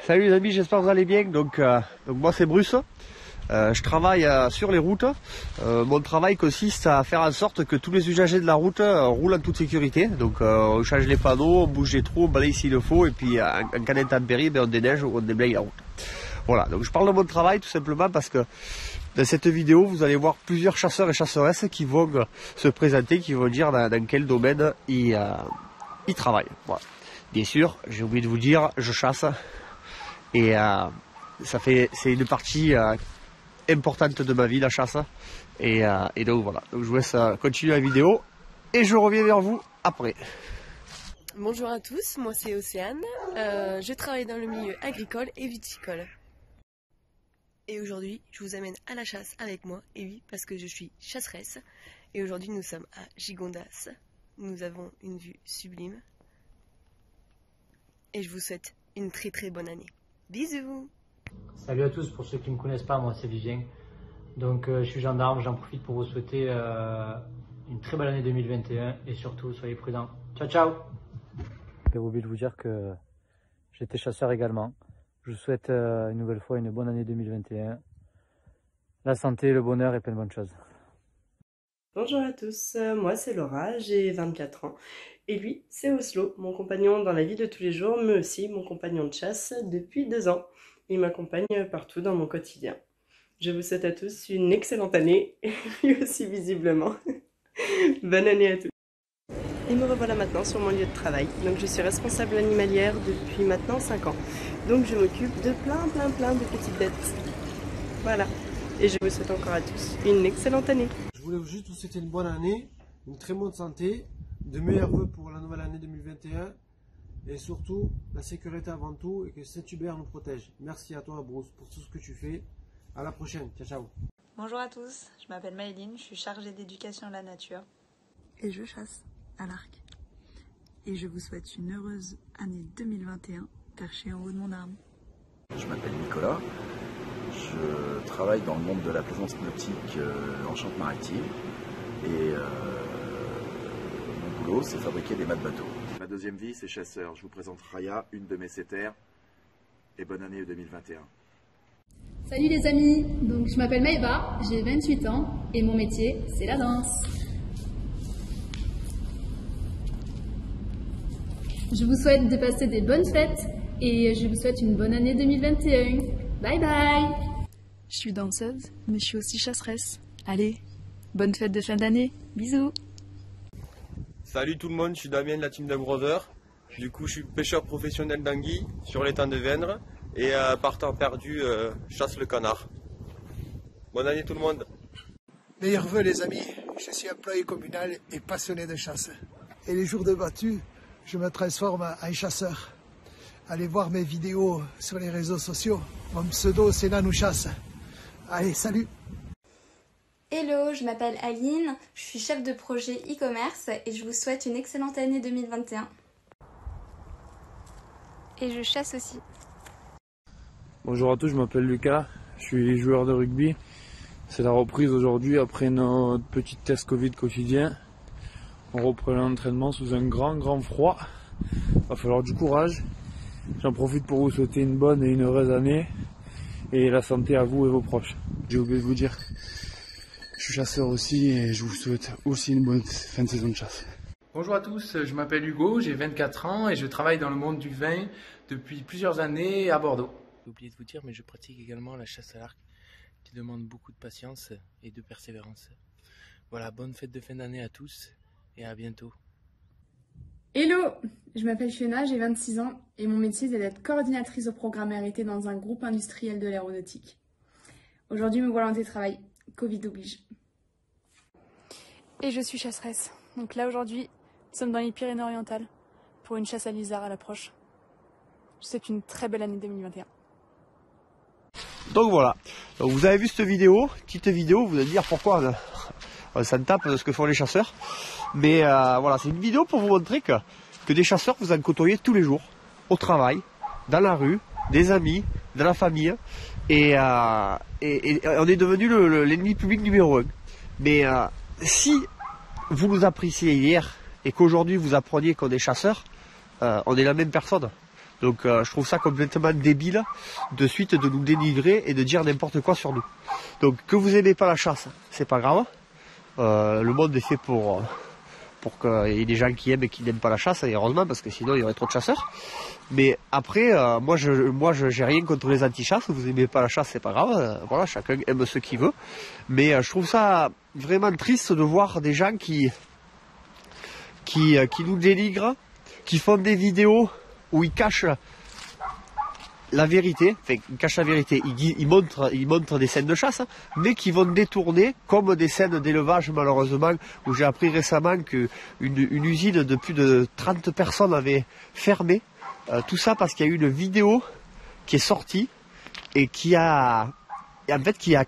Salut les amis, j'espère que vous allez bien. Donc moi c'est Bruce. Je travaille sur les routes. Mon travail consiste à faire en sorte que tous les usagers de la route roulent en toute sécurité. Donc on change les panneaux, on bouge les trous, on balaye s'il le faut, et puis en cas d'intempérie, on déneige ou on déblaye la route. Voilà, donc je parle de mon travail tout simplement parce que dans cette vidéo, vous allez voir plusieurs chasseurs et chasseresses qui vont se présenter, qui vont dire dans quel domaine ils travaillent. Voilà. Bien sûr, j'ai oublié de vous dire, je chasse. Et c'est une partie importante de ma vie, la chasse. Et donc voilà, donc je vous laisse continuer la vidéo et je reviens vers vous après. Bonjour à tous, moi c'est Océane. Je travaille dans le milieu agricole et viticole. Et aujourd'hui, je vous amène à la chasse avec moi. Et oui, parce que je suis chasseresse. Et aujourd'hui, nous sommes à Gigondas. Nous avons une vue sublime. Et je vous souhaite une très très bonne année. Bisous. Salut à tous, pour ceux qui ne me connaissent pas, moi c'est Vivien. Donc je suis gendarme, j'en profite pour vous souhaiter une très belle année 2021 et surtout soyez prudents. Ciao ciao. J'ai oublié de vous dire que j'étais chasseur également. Je vous souhaite une nouvelle fois une bonne année 2021. La santé, le bonheur et plein de bonnes choses. Bonjour à tous, moi c'est Laura, j'ai 24 ans et lui c'est Oslo, mon compagnon dans la vie de tous les jours, mais aussi mon compagnon de chasse depuis 2 ans. Il m'accompagne partout dans mon quotidien. Je vous souhaite à tous une excellente année et lui aussi visiblement. Bonne année à tous. Et me revoilà maintenant sur mon lieu de travail. Donc je suis responsable animalière depuis maintenant 5 ans. Donc je m'occupe de plein de petites bêtes. Voilà. Et je vous souhaite encore à tous une excellente année. Je voulais juste vous souhaiter une bonne année, une très bonne santé, de meilleurs vœux pour la nouvelle année 2021 et surtout la sécurité avant tout et que Saint-Hubert nous protège. Merci à toi Bruce pour tout ce que tu fais. À la prochaine, ciao ciao. Bonjour à tous, je m'appelle Maëline, je suis chargée d'éducation à la nature. Et je chasse à l'arc. Et je vous souhaite une heureuse année 2021 perchée en haut de mon arme. Je m'appelle Nicolas. Je travaille dans le monde de la plaisance nautique en Charente-Maritime et mon boulot c'est fabriquer des mâts de bateau. Ma deuxième vie c'est chasseur. Je vous présente Raya, une de mes setters, et bonne année 2021. Salut les amis, donc je m'appelle Maëva, j'ai 28 ans et mon métier c'est la danse. Je vous souhaite de passer des bonnes fêtes et je vous souhaite une bonne année 2021. Bye bye. Je suis danseuse, mais je suis aussi chasseresse. Allez, bonne fête de fin d'année. Bisous. Salut tout le monde, je suis Damien de la team de Brother. Du coup, je suis pêcheur professionnel d'anguilles sur l'étang de Vendre et par temps perdu, chasse le canard. Bonne année tout le monde. Meilleurs vœux les amis, je suis employé communal et passionné de chasse. Et les jours de battu, je me transforme en chasseur. Allez voir mes vidéos sur les réseaux sociaux. Mon pseudo c'est Nanou Chasse. Allez, salut. Hello, je m'appelle Aline, je suis chef de projet e-commerce et je vous souhaite une excellente année 2021. Et je chasse aussi. Bonjour à tous, je m'appelle Lucas, je suis joueur de rugby. C'est la reprise aujourd'hui après notre petit test Covid quotidien. On reprend l'entraînement sous un grand froid. Il va falloir du courage. J'en profite pour vous souhaiter une bonne et une heureuse année et la santé à vous et vos proches. J'ai oublié de vous dire, je suis chasseur aussi et je vous souhaite aussi une bonne fin de saison de chasse. Bonjour à tous, je m'appelle Hugo, j'ai 24 ans et je travaille dans le monde du vin depuis plusieurs années à Bordeaux. J'ai oublié de vous dire, mais je pratique également la chasse à l'arc qui demande beaucoup de patience et de persévérance. Voilà, bonne fête de fin d'année à tous et à bientôt. Hello, je m'appelle Fiona, j'ai 26 ans et mon métier c'est d'être coordinatrice au programme R&T dans un groupe industriel de l'aéronautique. Aujourd'hui me voilà en télétravail, Covid oblige. Et je suis chasseresse. Donc là aujourd'hui, nous sommes dans les Pyrénées-Orientales pour une chasse à l'isard à l'approche. Je vous souhaite une très belle année 2021. Donc voilà, donc vous avez vu cette vidéo, petite vidéo, vous allez dire pourquoi ça me tape de ce que font les chasseurs. Mais voilà, c'est une vidéo pour vous montrer que des chasseurs vous en côtoyez tous les jours, au travail, dans la rue, des amis, dans la famille. Et on est devenu l'ennemi public numéro 1. Mais si vous nous appréciez hier et qu'aujourd'hui vous appreniez qu'on est chasseurs, on est la même personne. Donc je trouve ça complètement débile de suite de nous dénigrer et de dire n'importe quoi sur nous. Donc que vous aimez pas la chasse, c'est pas grave. Le monde est fait pour qu'il y ait des gens qui aiment et qui n'aiment pas la chasse, et heureusement, parce que sinon il y aurait trop de chasseurs. Mais après, moi j'ai rien contre les anti-chasses, vous aimez pas la chasse, c'est pas grave, voilà, chacun aime ce qu'il veut. Mais je trouve ça vraiment triste de voir des gens qui nous dénigrent, qui font des vidéos où ils cachent la vérité, enfin ils cachent la vérité, ils montrent des scènes de chasse, mais qui vont détourner comme des scènes d'élevage malheureusement, où j'ai appris récemment qu'une usine de plus de 30 personnes avait fermé, tout ça parce qu'il y a eu une vidéo qui est sortie et qui a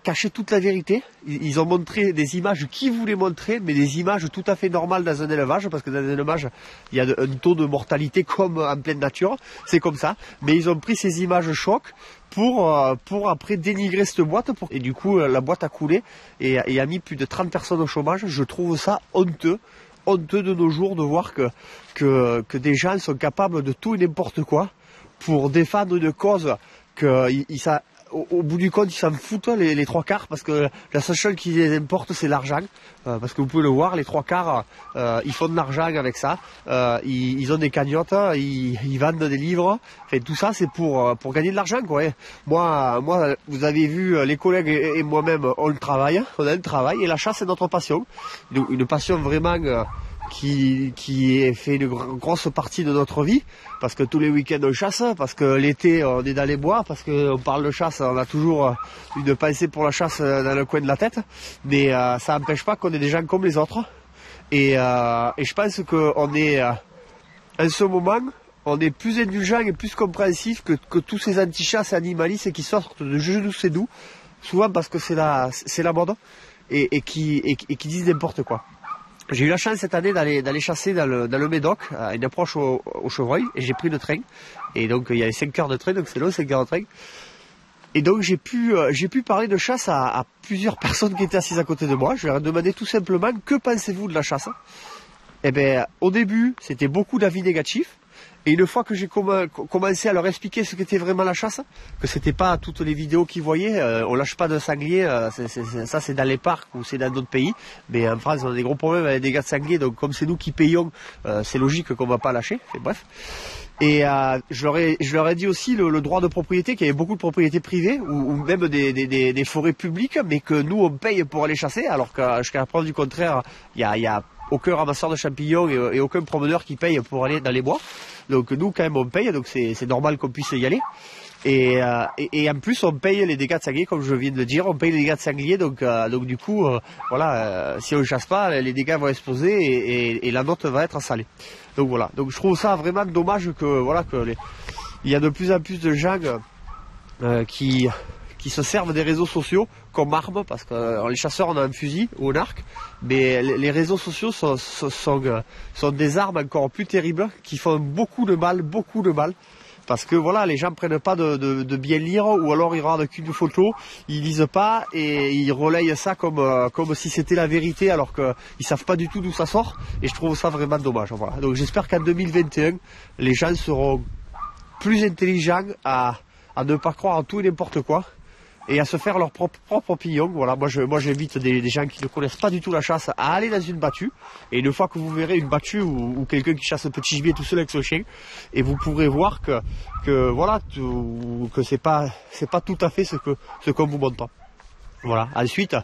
caché toute la vérité. Ils ont montré des images qu'ils voulaient montrer, mais des images tout à fait normales dans un élevage, parce que dans un élevage, il y a un taux de mortalité comme en pleine nature, c'est comme ça. Mais ils ont pris ces images choc pour après dénigrer cette boîte, et du coup la boîte a coulé et a mis plus de 30 personnes au chômage. Je trouve ça honteux de nos jours de voir que des gens sont capables de tout et n'importe quoi pour défendre une cause au bout du compte, ils s'en foutent les trois quarts, parce que la seule chose qui les importe, c'est l'argent. Parce que vous pouvez le voir, les trois quarts, ils font de l'argent avec ça. Ils ont des cagnottes, ils vendent des livres. Enfin, tout ça, c'est pour gagner de l'argent, quoi. Moi, vous avez vu, les collègues et moi-même, on a un travail, et la chasse, c'est notre passion. Une passion vraiment qui fait une grosse partie de notre vie, parce que tous les week-ends on chasse, parce que l'été on est dans les bois, parce qu'on parle de chasse, on a toujours une pensée pour la chasse dans le coin de la tête, mais ça n'empêche pas qu'on est des gens comme les autres, et je pense qu'on est en ce moment, on est plus indulgent et plus compréhensif que tous ces anti-chasses animalistes qui sortent de je ne sais d'où, souvent parce que c'est la mode, et qui disent n'importe quoi. J'ai eu la chance cette année d'aller chasser dans le Médoc, à une approche au chevreuil, et j'ai pris le train. Et donc il y avait 5 heures de train, donc c'est long, 5 heures de train. Et donc j'ai pu parler de chasse à plusieurs personnes qui étaient assises à côté de moi. Je leur ai demandé tout simplement, que pensez-vous de la chasse? Eh bien, au début, c'était beaucoup d'avis négatifs. Et une fois que j'ai commencé à leur expliquer ce qu'était vraiment la chasse, que c'était pas toutes les vidéos qu'ils voyaient, on lâche pas de sanglier, ça c'est dans les parcs ou c'est dans d'autres pays, mais en France on a des gros problèmes avec des gars de sanglier, donc comme c'est nous qui payons, c'est logique qu'on va pas lâcher, et bref. Et je leur ai dit aussi le droit de propriété, qu'il y avait beaucoup de propriétés privées ou même des forêts publiques, mais que nous on paye pour aller chasser, alors que jusqu'à la preuve du contraire, il y a aucun ramasseur de champignons et aucun promeneur qui paye pour aller dans les bois. Donc nous quand même on paye, donc c'est normal qu'on puisse y aller. Et en plus on paye les dégâts de sanglier, comme je viens de le dire, on paye les dégâts de sanglier, donc du coup si on ne chasse pas, les dégâts vont exploser et la note va être salée. Donc voilà, donc je trouve ça vraiment dommage que il y a de plus en plus de gens qui se servent des réseaux sociaux comme armes, parce que les chasseurs on a un fusil ou un arc, mais les réseaux sociaux sont des armes encore plus terribles, qui font beaucoup de mal, parce que voilà, les gens prennent pas de bien lire, ou alors ils regardent qu'une photo, ils lisent pas et ils relayent ça comme si c'était la vérité, alors qu'ils savent pas du tout d'où ça sort, et je trouve ça vraiment dommage. Voilà. Donc j'espère qu'en 2021 les gens seront plus intelligents à ne pas croire en tout et n'importe quoi, et à se faire leur propre opinion. Voilà, moi j'invite des gens qui ne connaissent pas du tout la chasse à aller dans une battue, et une fois que vous verrez une battue ou quelqu'un qui chasse un petit gibier tout seul avec son chien, et vous pourrez voir que c'est pas tout à fait ce qu'on vous montre. Voilà. Ensuite,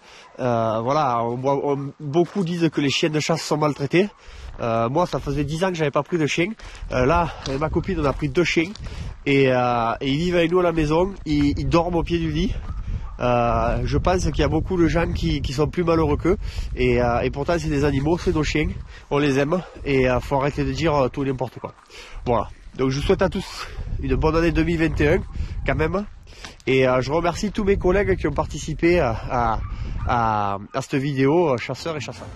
beaucoup disent que les chiens de chasse sont maltraités. Moi, ça faisait 10 ans que j'avais pas pris de chien. Là, avec ma copine, on a pris 2 chiens, et ils vivent avec nous à la maison. Ils dorment au pied du lit. Je pense qu'il y a beaucoup de gens qui sont plus malheureux qu'eux, et pourtant c'est des animaux, c'est nos chiens, on les aime, et faut arrêter de dire tout et n'importe quoi. Voilà. Donc je vous souhaite à tous une bonne année 2021 quand même, et je remercie tous mes collègues qui ont participé à cette vidéo, chasseurs et chasseurs.